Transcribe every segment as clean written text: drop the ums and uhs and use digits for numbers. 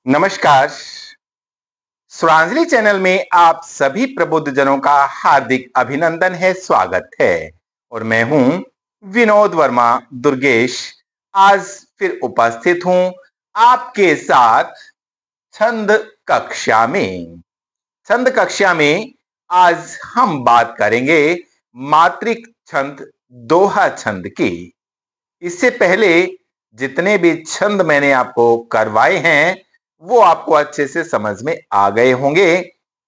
नमस्कार। श्रद्धांजलि चैनल में आप सभी प्रबुद्ध जनों का हार्दिक अभिनंदन है, स्वागत है। और मैं हूं विनोद वर्मा दुर्गेश। आज फिर उपस्थित हूं आपके साथ छंद कक्षा में। छंद कक्षा में आज हम बात करेंगे मात्रिक छंद, दोहा छंद की। इससे पहले जितने भी छंद मैंने आपको करवाए हैं वो आपको अच्छे से समझ में आ गए होंगे।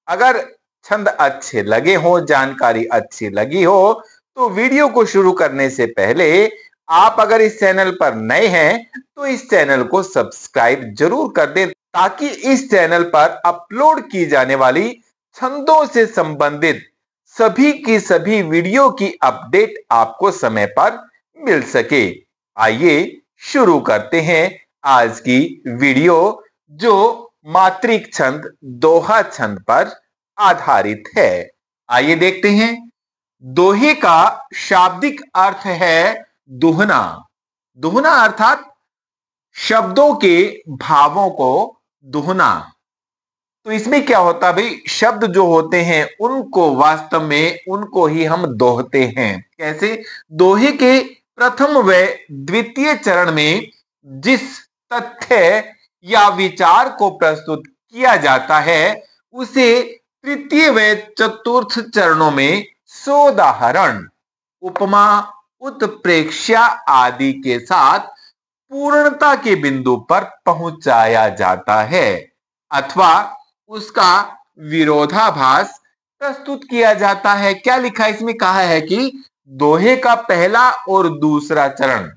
अगर छंद अच्छे लगे हो, जानकारी अच्छी लगी हो, तो वीडियो को शुरू करने से पहले आप अगर इस चैनल पर नए हैं तो इस चैनल को सब्सक्राइब जरूर कर दें, ताकि इस चैनल पर अपलोड की जाने वाली छंदों से संबंधित सभी की सभी वीडियो की अपडेट आपको समय पर मिल सके। आइए शुरू करते हैं आज की वीडियो, जो मात्रिक छंद, दोहा छंद पर आधारित है। आइए देखते हैं। दोहे का शाब्दिक अर्थ है दुहना। दुहना अर्थात शब्दों के भावों को दुहना। तो इसमें क्या होता है भाई, शब्द जो होते हैं उनको वास्तव में उनको ही हम दोहते हैं। कैसे? दोहे के प्रथम व द्वितीय चरण में जिस तथ्य या विचार को प्रस्तुत किया जाता है उसे तृतीय व चतुर्थ चरणों में सोदाहरण, उपमा, उत्प्रेक्षा आदि के साथ पूर्णता के बिंदु पर पहुंचाया जाता है, अथवा उसका विरोधाभास प्रस्तुत किया जाता है। क्या लिखा है इसमें? कहा है कि दोहे का पहला और दूसरा चरण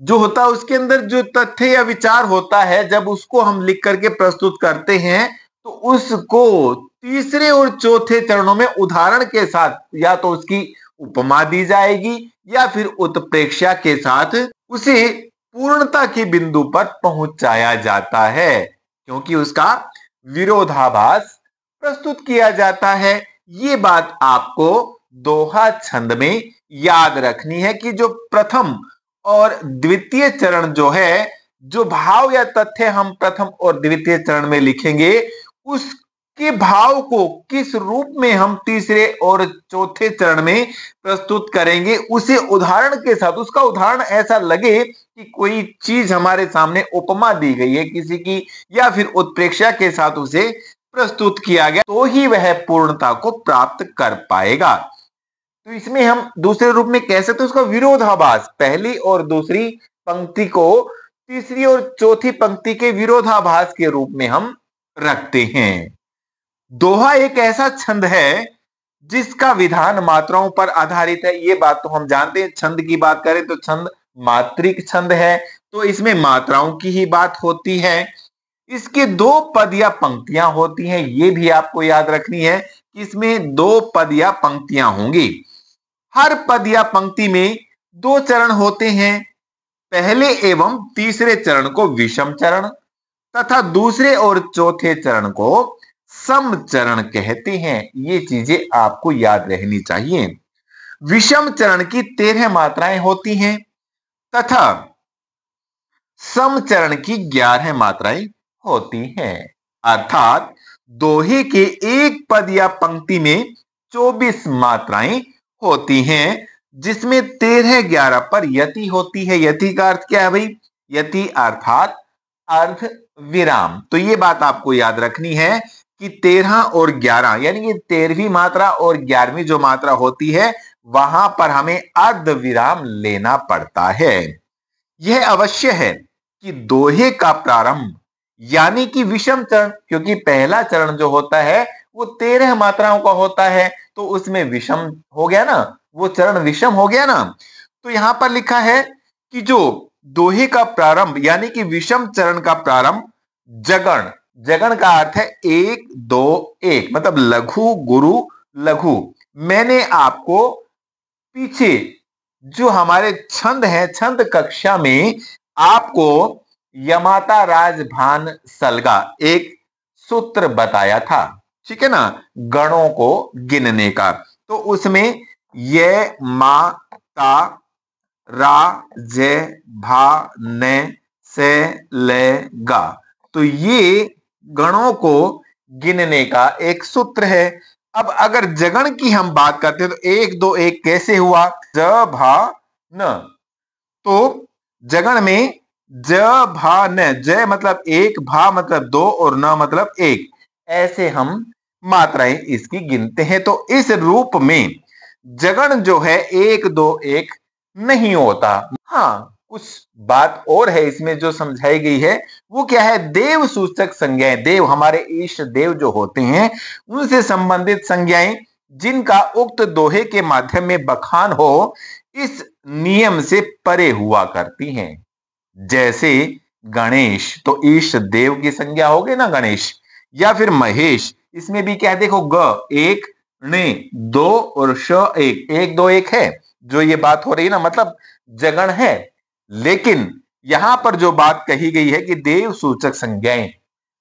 जो होता है उसके अंदर जो तथ्य या विचार होता है, जब उसको हम लिख करके प्रस्तुत करते हैं तो उसको तीसरे और चौथे चरणों में उदाहरण के साथ या तो उसकी उपमा दी जाएगी या फिर उत्प्रेक्षा के साथ उसे पूर्णता के बिंदु पर पहुंचाया जाता है, क्योंकि उसका विरोधाभास प्रस्तुत किया जाता है। ये बात आपको दोहा छंद में याद रखनी है कि जो प्रथम और द्वितीय चरण जो है, जो भाव या तथ्य हम प्रथम और द्वितीय चरण में लिखेंगे, उसके भाव को किस रूप में हम तीसरे और चौथे चरण में प्रस्तुत करेंगे, उसे उदाहरण के साथ, उसका उदाहरण ऐसा लगे कि कोई चीज हमारे सामने उपमा दी गई है किसी की, या फिर उत्प्रेक्षा के साथ उसे प्रस्तुत किया गया, तो ही वह पूर्णता को प्राप्त कर पाएगा। तो इसमें हम दूसरे रूप में कह सकते हैं उसका विरोधाभास, पहली और दूसरी पंक्ति को तीसरी और चौथी पंक्ति के विरोधाभास के रूप में हम रखते हैं। दोहा एक ऐसा छंद है जिसका विधान मात्राओं पर आधारित है। ये बात तो हम जानते हैं। छंद की बात करें तो छंद मात्रिक छंद है, तो इसमें मात्राओं की ही बात होती है। इसके दो पद या पंक्तियां होती हैं, ये भी आपको याद रखनी है कि इसमें दो पद या पंक्तियां होंगी। हर पद या पंक्ति में दो चरण होते हैं। पहले एवं तीसरे चरण को विषम चरण तथा दूसरे और चौथे चरण को सम चरण कहते हैं। ये चीजें आपको याद रहनी चाहिए। विषम चरण की 13 मात्राएं होती हैं तथा सम चरण की 11 मात्राएं होती हैं। अर्थात दोहे के एक पद या पंक्ति में 24 मात्राएं होती हैं, जिसमें 13 11 पर यति होती है। यति का अर्थ क्या है भाई? यति अर्थात अर्ध विराम। तो ये बात आपको याद रखनी है कि 13 और 11 यानी कि 13वीं मात्रा और 11वीं जो मात्रा होती है वहां पर हमें अर्ध विराम लेना पड़ता है। यह अवश्य है कि दोहे का प्रारंभ यानी कि विषम चरण, क्योंकि पहला चरण जो होता है वो 13 मात्राओं का होता है, तो उसमें विषम हो गया ना, वो चरण विषम हो गया ना। तो यहां पर लिखा है कि जो दोहे का प्रारंभ यानी कि विषम चरण का प्रारंभ जगण, जगण का अर्थ है 1 2 1, मतलब लघु गुरु लघु। मैंने आपको पीछे जो हमारे छंद है, छंद कक्षा में आपको यमाता राजभान सलगा एक सूत्र बताया था, ठीक है ना, गणों को गिनने का। तो उसमें ये मा ता रा जे भा ने से ले गा, तो ये गणों को गिनने का एक सूत्र है। अब अगर जगण की हम बात करते हैं तो 1 2 1 कैसे हुआ? ज भा न। तो जगण में ज भा न, ज मतलब एक, भा मतलब दो और न मतलब एक, ऐसे हम मात्राएं इसकी गिनते हैं। तो इस रूप में जगण जो है 1 2 1 नहीं होता। हाँ, कुछ बात और है इसमें जो समझाई गई है, वो क्या है? देव सूचक संज्ञाएं, देव हमारे इष्ट देव जो होते हैं उनसे संबंधित संज्ञाएं जिनका उक्त दोहे के माध्यम में बखान हो, इस नियम से परे हुआ करती हैं। जैसे गणेश, तो इष्ट देव की संज्ञा हो गई ना गणेश, या फिर महेश, इसमें भी क्या देखो, ग एक, ने दो और श एक, 1 2 1 है जो ये बात हो रही है ना, मतलब जगण है। लेकिन यहां पर जो बात कही गई है कि देव सूचक संज्ञाएं,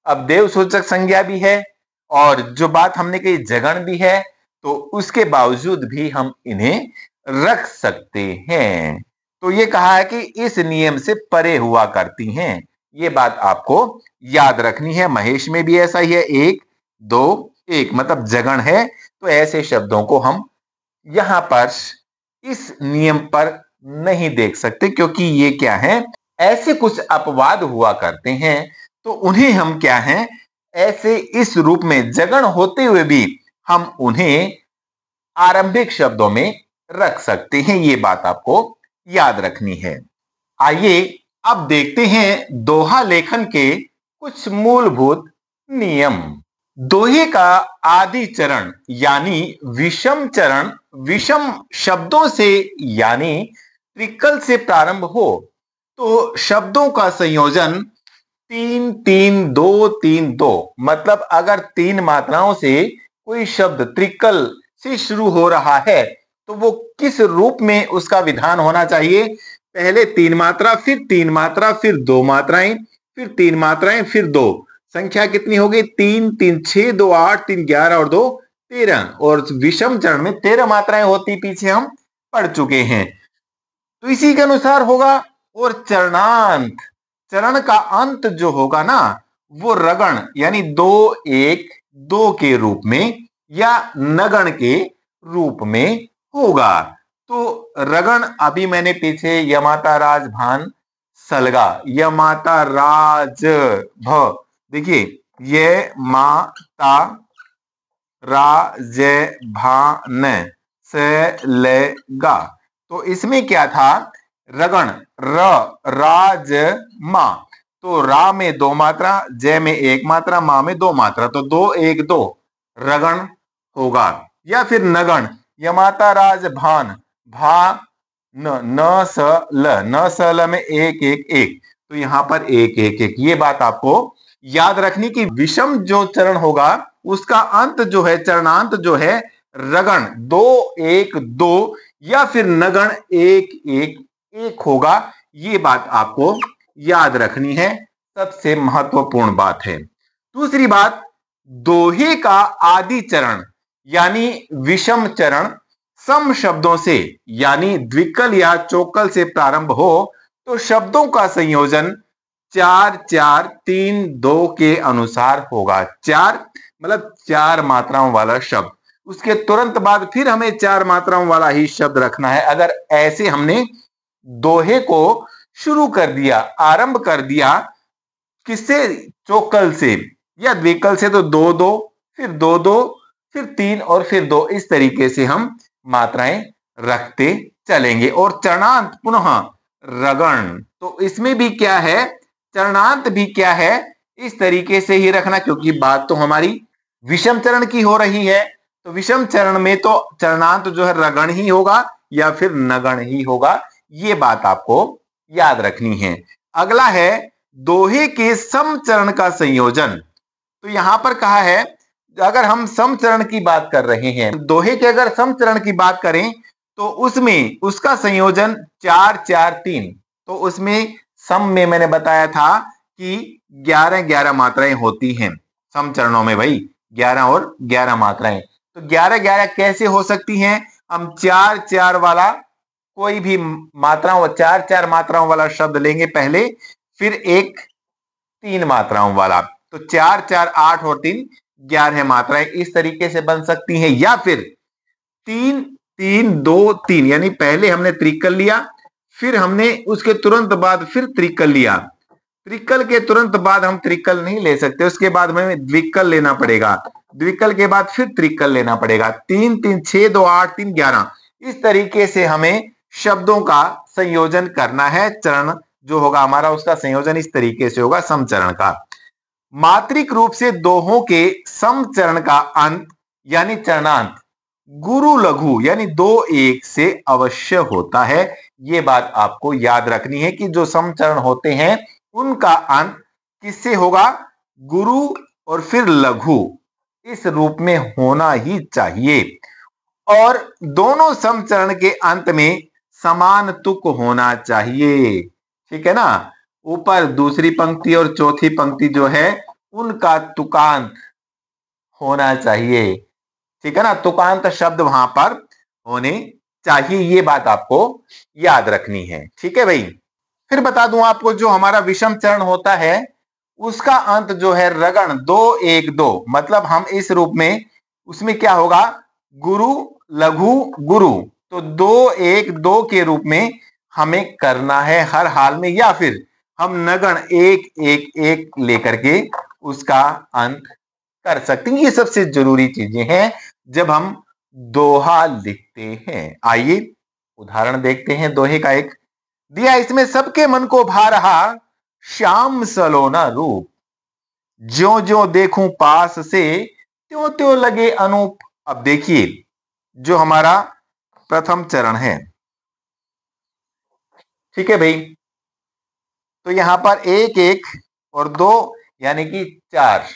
अब देव सूचक संज्ञा भी है और जो बात हमने कही जगण भी है, तो उसके बावजूद भी हम इन्हें रख सकते हैं। तो ये कहा है कि इस नियम से परे हुआ करती हैं। ये बात आपको याद रखनी है। महेश में भी ऐसा ही है, 1 2 1 मतलब जगण है। तो ऐसे शब्दों को हम यहां पर इस नियम पर नहीं देख सकते, क्योंकि ये क्या है, ऐसे कुछ अपवाद हुआ करते हैं। तो उन्हें हम क्या है, ऐसे इस रूप में जगण होते हुए भी हम उन्हें आरंभिक शब्दों में रख सकते हैं। ये बात आपको याद रखनी है। आइए अब देखते हैं दोहा लेखन के कुछ मूलभूत नियम। दोहे का आदि चरण यानी विषम चरण, विषम शब्दों से यानी त्रिकल से प्रारंभ हो तो शब्दों का संयोजन 3 3 2 3 2, मतलब अगर 3 मात्राओं से कोई शब्द त्रिकल से शुरू हो रहा है तो वो किस रूप में उसका विधान होना चाहिए? पहले 3 मात्रा, फिर 3 मात्रा, फिर 2 मात्राएं, फिर 3 मात्राएं, फिर 2। संख्या कितनी हो गई? 3 3 6 2 8 3 11 और 2 13। और विषम चरण में 13 मात्राएं होती, पीछे हम पढ़ चुके हैं। तो इसी के अनुसार होगा। और चरणांत, चरण का अंत जो होगा ना, वो रगण यानी 2 1 2 के रूप में या नगण के रूप में होगा। तो रगण अभी मैंने पीछे यमाता राज भान सलगा, यमाता राज भ, देखिए ये माता राज भान सलगा, तो इसमें क्या था? रगण र, राज मा, तो रा में 2 मात्रा, जय में 1 मात्रा, मा में 2 मात्रा, तो 2 1 2 रगण होगा। या फिर नगण यमाता राज भान भा न, न स ल, न स ल में 1 1 1, तो यहां पर 1 1 1। ये बात आपको याद रखनी कि विषम जो चरण होगा उसका अंत जो है, चरणांत जो है, रगण 2 1 2 या फिर नगण 1 1 1 होगा। ये बात आपको याद रखनी है, सबसे महत्वपूर्ण बात है। दूसरी बात, दोहे का आदि चरण यानी विषम चरण सम शब्दों से यानी द्विकल या चौकल से प्रारंभ हो तो शब्दों का संयोजन 4 4 3 2 के अनुसार होगा। 4 मतलब 4 मात्राओं वाला शब्द, उसके तुरंत बाद फिर हमें 4 मात्राओं वाला ही शब्द रखना है। अगर ऐसे हमने दोहे को शुरू कर दिया, आरंभ कर दिया, किससे? चौकल से या द्विकल से, तो 2 2 फिर 2 2 फिर 3 और फिर 2, इस तरीके से हम मात्राएं रखते चलेंगे। और चरणांत पुनः रगण, तो इसमें भी क्या है, चरणांत भी क्या है, इस तरीके से ही रखना, क्योंकि बात तो हमारी विषम चरण की हो रही है। तो विषम चरण में तो चरणांत जो है रगण ही होगा या फिर नगण ही होगा। ये बात आपको याद रखनी है। अगला है दोहे के समचरण का संयोजन। तो यहां पर कहा है, अगर हम समचरण की बात कर रहे हैं, दोहे के अगर समचरण की बात करें तो उसमें उसका संयोजन 4 4 3, तो उसमें सम में मैंने बताया था कि 11 11 मात्राएं होती हैं समचरणों में, भाई 11 और 11 मात्राएं। तो 11 11 कैसे हो सकती हैं? हम 4 4 वाला कोई भी मात्राओं, 4 4 मात्राओं वाला शब्द लेंगे पहले, फिर एक 3 मात्राओं वाला। तो 4 4 8 और 3 11 मात्राएं इस तरीके से बन सकती हैं। या फिर 3 3 2 3, यानी पहले हमने त्रिकल लिया, फिर हमने उसके तुरंत बाद फिर त्रिकल लिया। त्रिकल के तुरंत बाद हम त्रिकल नहीं ले सकते, उसके बाद हमें द्विकल लेना पड़ेगा। द्विकल के बाद फिर त्रिकल लेना पड़ेगा। 3 3 6 2 8 3 11, इस तरीके से हमें शब्दों का संयोजन करना है। चरण जो होगा हमारा, उसका संयोजन इस तरीके से होगा समचरण का। मात्रिक रूप से दोहों के समचरण का अंत यानी चरणांत गुरु लघु यानी 2 1 से अवश्य होता है। ये बात आपको याद रखनी है कि जो समचरण होते हैं उनका अंत किससे होगा? गुरु और फिर लघु, इस रूप में होना ही चाहिए। और दोनों समचरण के अंत में समान तुक होना चाहिए। ठीक है ना? ऊपर दूसरी पंक्ति और चौथी पंक्ति जो है उनका तुकांत होना चाहिए। ठीक है ना? तुकांत शब्द वहां पर होने चाहिए, ये बात आपको याद रखनी है। ठीक है भाई। फिर बता दूं आपको, जो हमारा विषम चरण होता है उसका अंत जो है रगण 2 1 2, मतलब हम इस रूप में, उसमें क्या होगा? गुरु लघु गुरु, तो 2 1 2 के रूप में हमें करना है हर हाल में। या फिर हम नगण 1 1 1 लेकर के उसका अंत कर सकते हैं। ये सबसे जरूरी चीजें हैं जब हम दोहा लिखते हैं। आइए उदाहरण देखते हैं दोहे का। एक दिया इसमें, सबके मन को भा रहा श्याम सलोना रूप, ज्यो ज्यो देखूं पास से त्यों त्यों लगे अनूप। अब देखिए जो हमारा प्रथम चरण है, ठीक है भाई, तो यहां पर 1 1 और 2 यानी कि 4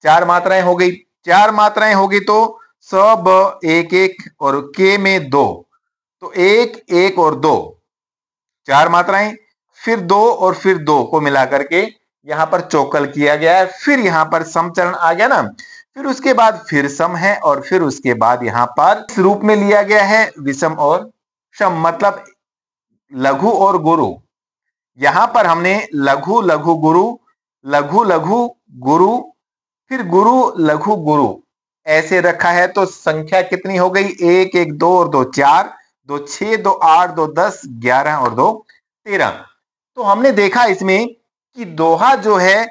4 मात्राएं हो गई। 4 मात्राएं होगी तो स ब 1 1 और के में 2, तो 1 1 और 2 4 मात्राएं, फिर 2 और फिर 2 को मिला करके यहां पर चौकल किया गया है। फिर यहां पर समचरण आ गया ना, फिर उसके बाद फिर सम है, और फिर उसके बाद यहां पर इस रूप में लिया गया है विषम और सम, मतलब लघु और गुरु। यहां पर हमने लघु लघु गुरु, लघु लघु गुरु, फिर गुरु लघु गुरु ऐसे रखा है। तो संख्या कितनी हो गई? 1 1 2 और 2 4, 2 6 2 8 2 10 11 और 2 13। तो हमने देखा इसमें कि दोहा जो है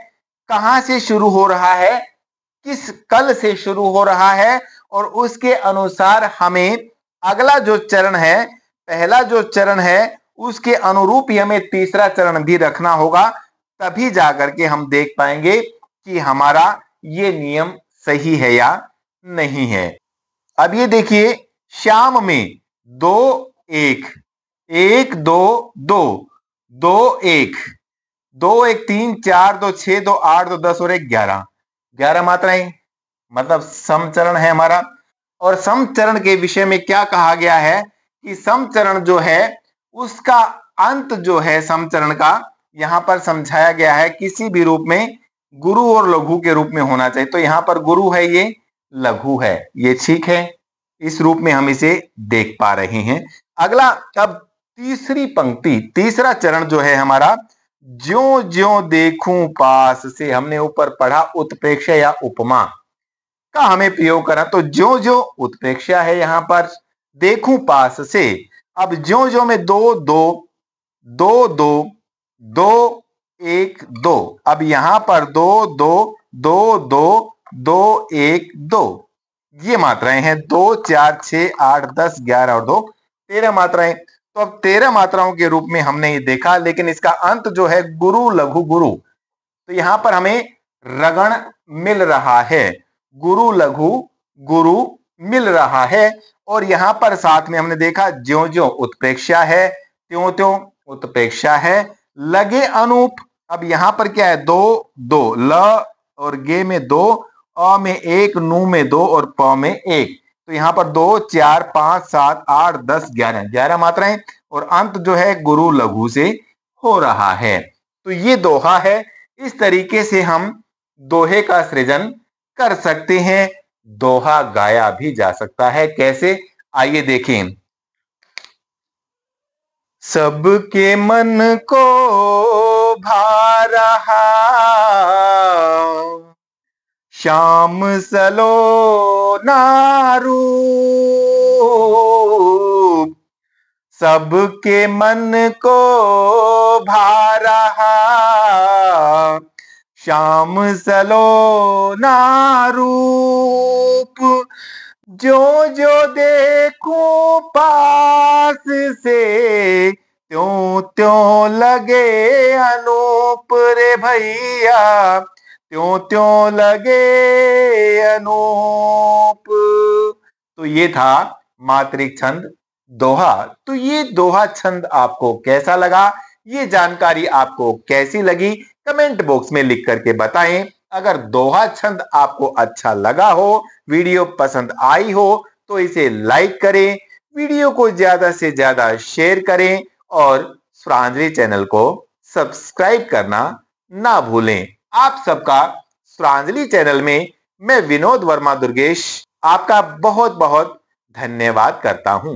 कहां से शुरू हो रहा है, किस कल से शुरू हो रहा है, और उसके अनुसार हमें अगला जो चरण है, पहला जो चरण है, उसके अनुरूप ही हमें तीसरा चरण भी रखना होगा। तभी जाकर के हम देख पाएंगे कि हमारा ये नियम सही है या नहीं है। अब ये देखिए, श्याम में 2 1 1 2 2 2 1 2 1 3 4 2 6 2 8 2 10 और 1 11 11 मात्राएं, मतलब समचरण है हमारा। और समचरण के विषय में क्या कहा गया है कि समचरण जो है उसका अंत जो है समचरण का, यहां पर समझाया गया है किसी भी रूप में गुरु और लघु के रूप में होना चाहिए। तो यहां पर गुरु है, ये लघु है, ये ठीक है, इस रूप में हम इसे देख पा रहे हैं। अगला, अब तीसरी पंक्ति, तीसरा चरण जो है हमारा, ज्यों ज्यों देखूं पास से, हमने ऊपर पढ़ा उत्प्रेक्षा या उपमा का हमें प्रयोग करा। तो ज्यों ज्यों उत्प्रेक्षा है यहां पर, देखूं पास से। अब ज्यों ज्यों में 2 2 2 2 2 1 2, अब यहां पर 2 2 2 2 2 1 2, ये मात्राएं हैं। 2 4 6 8 10 11 और 2 13 मात्राएं। तो अब 13 मात्राओं के रूप में हमने ये देखा, लेकिन इसका अंत जो है गुरु लघु गुरु, तो यहां पर हमें रगण मिल रहा है, गुरु लघु गुरु मिल रहा है। और यहां पर साथ में हमने देखा ज्यों ज्यों उत्प्रेक्षा है, त्यों त्यों उत्प्रेक्षा है, लगे अनूप। अब यहां पर क्या है? 2 2, ल और गे में 2, अ में 1, नू में 2 और प में 1। तो यहां पर 2 4 5 7 8 10 11 11 मात्राएं, और अंत जो है गुरु लघु से हो रहा है। तो ये दोहा है। इस तरीके से हम दोहे का सृजन कर सकते हैं। दोहा गाया भी जा सकता है। कैसे? आइए देखें। सबके मन को भा रहा, श्याम सलोना रूप सबके मन को भा रहा, श्याम सलोना रूप जो जो देखूं पास से त्यों त्यों लगे अनूप रे भैया, त्यों त्यों लगे अनूप। तो ये था मातृक छंद दोहा। तो ये दोहा छंद आपको कैसा लगा, ये जानकारी आपको कैसी लगी, कमेंट बॉक्स में लिख करके बताएं। अगर दोहा छंद आपको अच्छा लगा हो, वीडियो पसंद आई हो, तो इसे लाइक करें, वीडियो को ज्यादा से ज्यादा शेयर करें और स्वरांजलि चैनल को सब्सक्राइब करना ना भूलें। आप सबका स्वरांजलि चैनल में मैं विनोद वर्मा दुर्गेश आपका बहुत बहुत धन्यवाद करता हूं।